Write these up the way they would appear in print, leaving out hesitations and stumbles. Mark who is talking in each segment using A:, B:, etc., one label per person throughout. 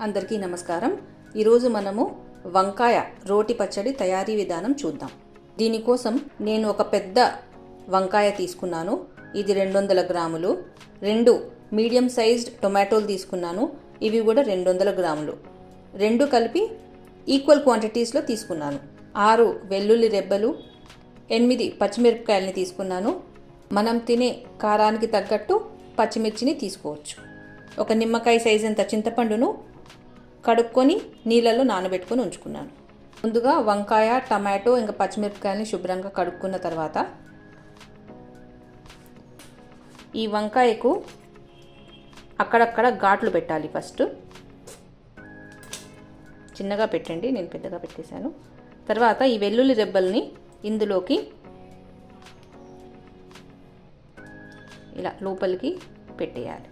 A: అందరికీ నమస్కారం. ఈరోజు మనము వంకాయ రోటి పచ్చడి తయారీ విధానం చూద్దాం. దీనికోసం నేను ఒక పెద్ద వంకాయ తీసుకున్నాను. ఇది 200 గ్రాములు. 2 మీడియం సైజ్డ్ టొమాటోలు తీసుకున్నాను. ఇవి కూడా 200 గ్రాములు. 2 కలిపి ఈక్వల్ క్వాంటిటీస్లో తీసుకున్నాను. 6 వెల్లుల్లి రెబ్బలు, 8 పచ్చిమిరపకాయలని తీసుకున్నాను. మనం తినే కారానికి తగ్గట్టు పచ్చిమిర్చిని తీసుకోవచ్చు. ఒక నిమ్మకాయ సైజ్ అంత చింతపండును కడుక్కొని నీళ్ళలో నానబెట్టుకొని ఉంచుకున్నాను. ముందుగా వంకాయ, టమాటో ఇంకా పచ్చిమిరపకాయలని శుభ్రంగా కడుక్కున్న తర్వాత ఈ వంకాయకు అక్కడక్కడ ఘాట్లు పెట్టాలి. ఫస్ట్ చిన్నగా పెట్టండి, నేను పెద్దగా పెట్టేశాను. తర్వాత ఈ వెల్లుల్లి రెబ్బల్ని ఇందులోకి ఇలా లోపలికి పెట్టేయాలి.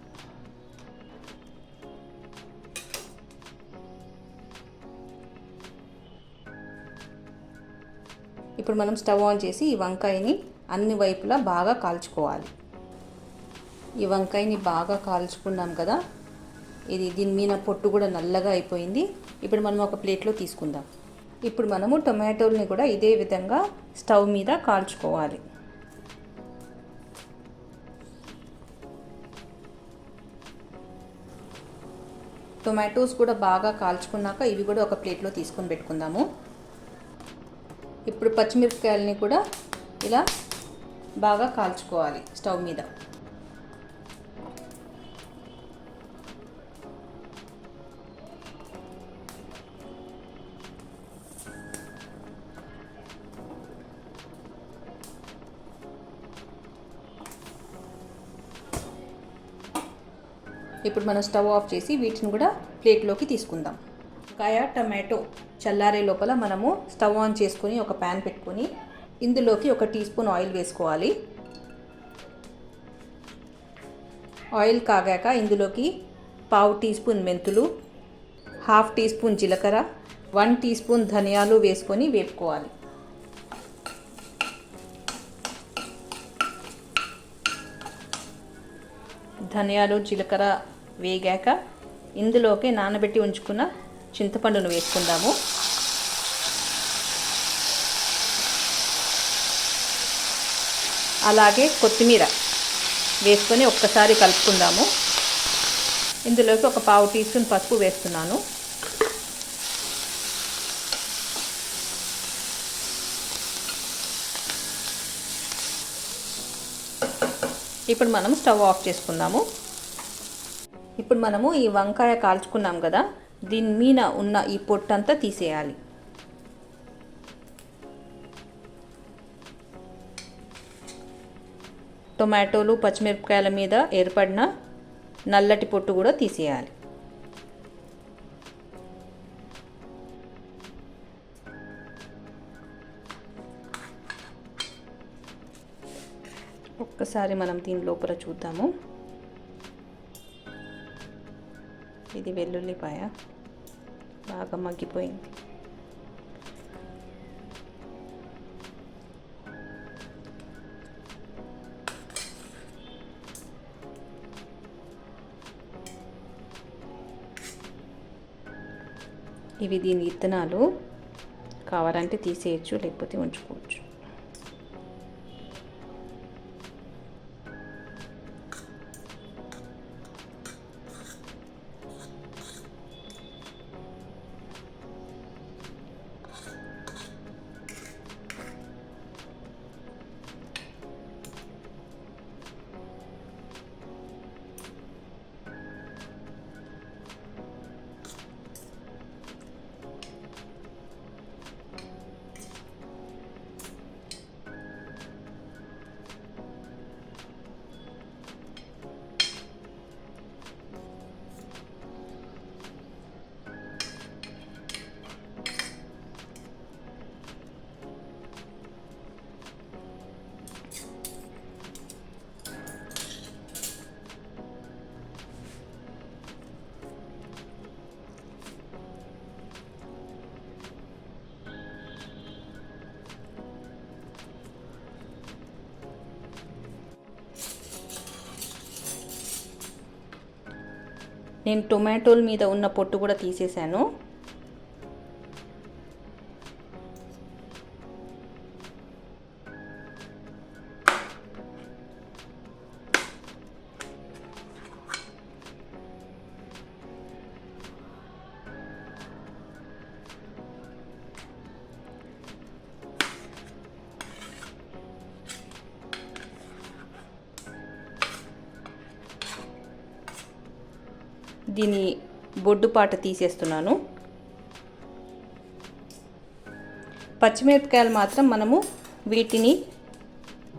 A: ఇప్పుడు మనం స్టవ్ ఆన్ చేసి ఈ వంకాయని అన్ని వైపులా బాగా కాల్చుకోవాలి. ఈ వంకాయని బాగా కాల్చుకున్నాం కదా, దీని మీద పొట్టు కూడా నల్లగా అయిపోయింది. ఇప్పుడు మనం ఒక ప్లేట్లో తీసుకుందాం. ఇప్పుడు మనము టొమాటోల్ని కూడా ఇదే విధంగా స్టవ్ మీద కాల్చుకోవాలి. టొమాటోస్ కూడా బాగా కాల్చుకున్నాక ఇవి కూడా ఒక ప్లేట్లో తీసుకొని పెట్టుకుందాము. ఇప్పుడు పచ్చిమిరపకాయలని కూడా ఇలా బాగా కాల్చుకోవాలి స్టవ్ మీద. ఇప్పుడు మనం స్టవ్ ఆఫ్ చేసి వీటిని కూడా ప్లేట్లోకి తీసుకుందాం. వంకాయ, టమాటో చల్లారే లోపల మనము స్టవ్ ఆన్ చేసుకొని ఒక ప్యాన్ పెట్టుకొని ఇందులోకి 1 టీ స్పూన్ ఆయిల్ వేసుకోవాలి. ఆయిల్ కాగాక ఇందులోకి 1/2 టీ స్పూన్ మెంతులు, 1/2 టీ స్పూన్ జీలకర్ర, 1 టీ స్పూన్ ధనియాలు వేసుకొని వేపుకోవాలి. ధనియాలు, జీలకర్ర వేగాక ఇందులోకి నానబెట్టి ఉంచుకున్న చింతపండును వేసుకుందాము. అలాగే కొత్తిమీర వేసుకొని ఒక్కసారి కలుపుకుందాము. ఇందులోకి 1/4 టీ స్పూన్ పసుపు వేస్తున్నాను. ఇప్పుడు మనం స్టవ్ ఆఫ్ చేసుకుందాము. ఇప్పుడు మనము ఈ వంకాయ కాల్చుకున్నాం కదా, దీని మీద ఉన్న ఈ పొట్టంతా తీసేయాలి. టొమాటోలు, పచ్చిమిరపకాయల మీద ఏర్పడిన నల్లటి పొట్టు కూడా తీసేయాలి. ఒక్కసారి మనం దీని లోపల చూద్దాము. ఇది వెల్లుల్లిపాయ బాగా మగ్గిపోయింది. ఇవి దీని విత్తనాలు, కావాలంటే తీసేయచ్చు, లేకపోతే ఉంచుకోవచ్చు. నేను టొమాటోల మీద ఉన్న పొట్టు కూడా తీసేసాను. దీని బొడ్డుపాట తీసేస్తున్నాను. పచ్చిమిరపకాయలు మాత్రం మనము వీటిని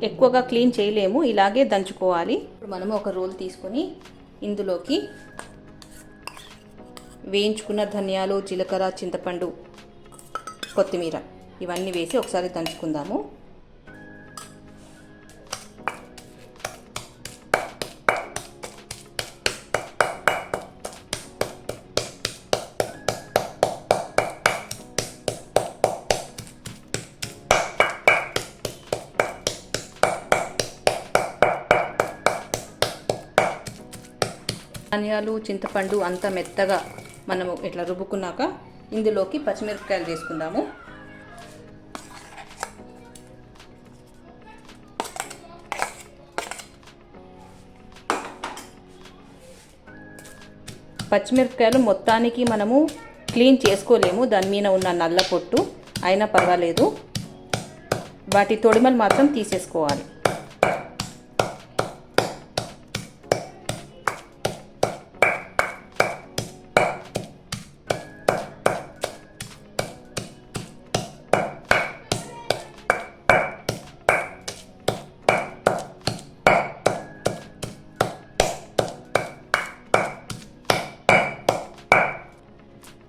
A: ఎక్కువగా క్లీన్ చేయలేము, ఇలాగే దంచుకోవాలి. ఇప్పుడు మనము ఒక రోల్ తీసుకొని ఇందులోకి వేయించుకున్న ధనియాలు, జీలకర్ర, చింతపండు, కొత్తిమీర ఇవన్నీ వేసి ఒకసారి దంచుకుందాము. ధనియాలు, చింతపండు అంతా మెత్తగా మనము ఇట్లా రుబ్బుకున్నాక ఇందులోకి పచ్చిమిరపకాయలు వేసుకుందాము. పచ్చిమిరపకాయలు మొత్తానికి మనము క్లీన్ చేసుకోలేము, దాని మీద ఉన్న నల్ల పొట్టు అయినా పర్వాలేదు, వాటి తొడిమలు మాత్రం తీసేసుకోవాలి.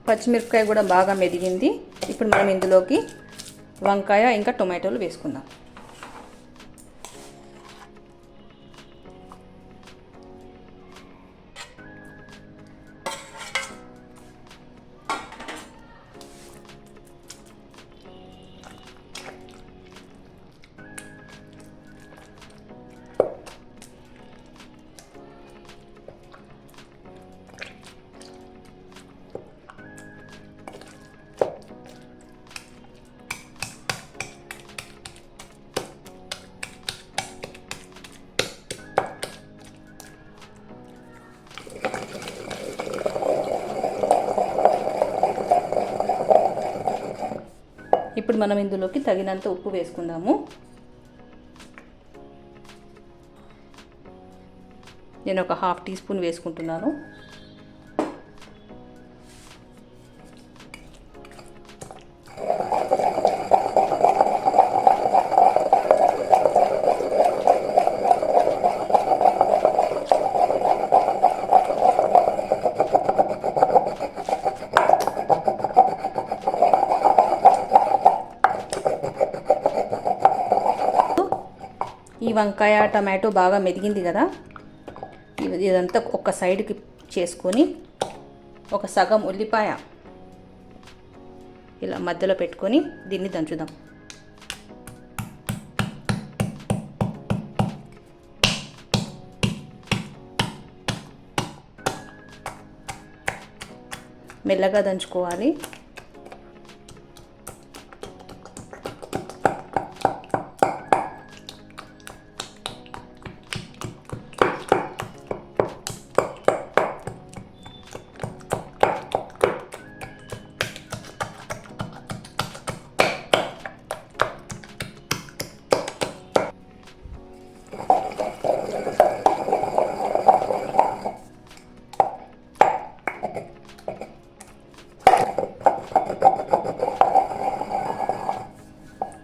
A: పచ్చిమిరపకాయ కూడా బాగా మెదిగింది. ఇప్పుడు మనం ఇందులోకి వంకాయ ఇంకా టొమాటోలు వేసుకుందాం. ఇప్పుడు మనం ఇందులోకి తగినంత ఉప్పు వేసుకుందాము. నేను ఒక 1/2 టీ స్పూన్ వేసుకుంటున్నాను. ఈ వంకాయ టమాటో బాగా మెదిగింది కదా, ఇదంతా ఒక సైడ్కి చేసుకొని ఒక సగం ఉల్లిపాయ ఇలా మధ్యలో పెట్టుకొని దీన్ని దంచుదాం. మెల్లగా దంచుకోవాలి.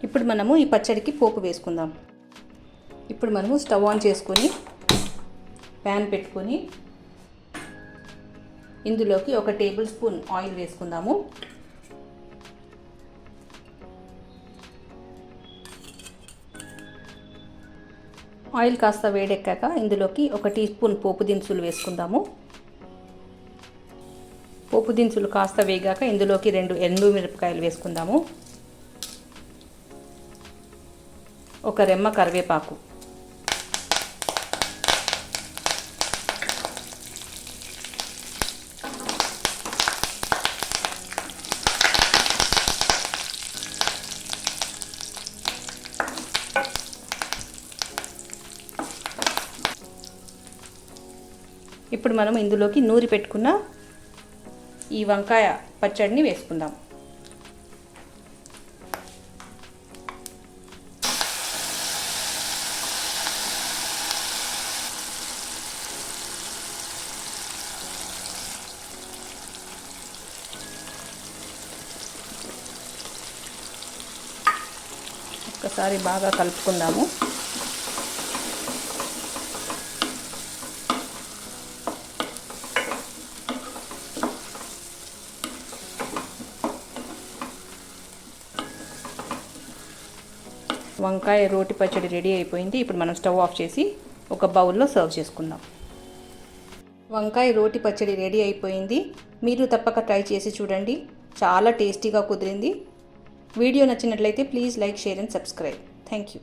A: ఇప్పుడు మనము ఈ పచ్చడికి పోపు వేసుకుందాం. ఇప్పుడు మనము స్టవ్ ఆన్ చేసుకొని ప్యాన్ పెట్టుకొని ఇందులోకి 1 టేబుల్ స్పూన్ ఆయిల్ వేసుకుందాము. ఆయిల్ కాస్త వేడెక్కాక ఇందులోకి 1 టీ స్పూన్ పోపు దినుసులు వేసుకుందాము. పోపు దినుసులు కాస్త వేగాక ఇందులోకి 2 ఎండుమిరపకాయలు వేసుకుందాము. 1 రెమ్మ కరివేపాకు, ఇప్పుడు మనం ఇందులోకి నూరి పెట్టుకున్న ఈ వంకాయ పచ్చడిని వేసుకుందాం. ఒకసారి బాగా కలుపుకుందాము. వంకాయ రోటి పచ్చడి రెడీ అయిపోయింది. ఇప్పుడు మనం స్టవ్ ఆఫ్ చేసి ఒక బౌల్లో సర్వ్ చేసుకుందాం. వంకాయ రోటి పచ్చడి రెడీ అయిపోయింది. మీరు తప్పక ట్రై చేసి చూడండి. చాలా టేస్టీగా కుదిరింది. వీడియో నచ్చినట్లయితే please like, share and subscribe. Thank you.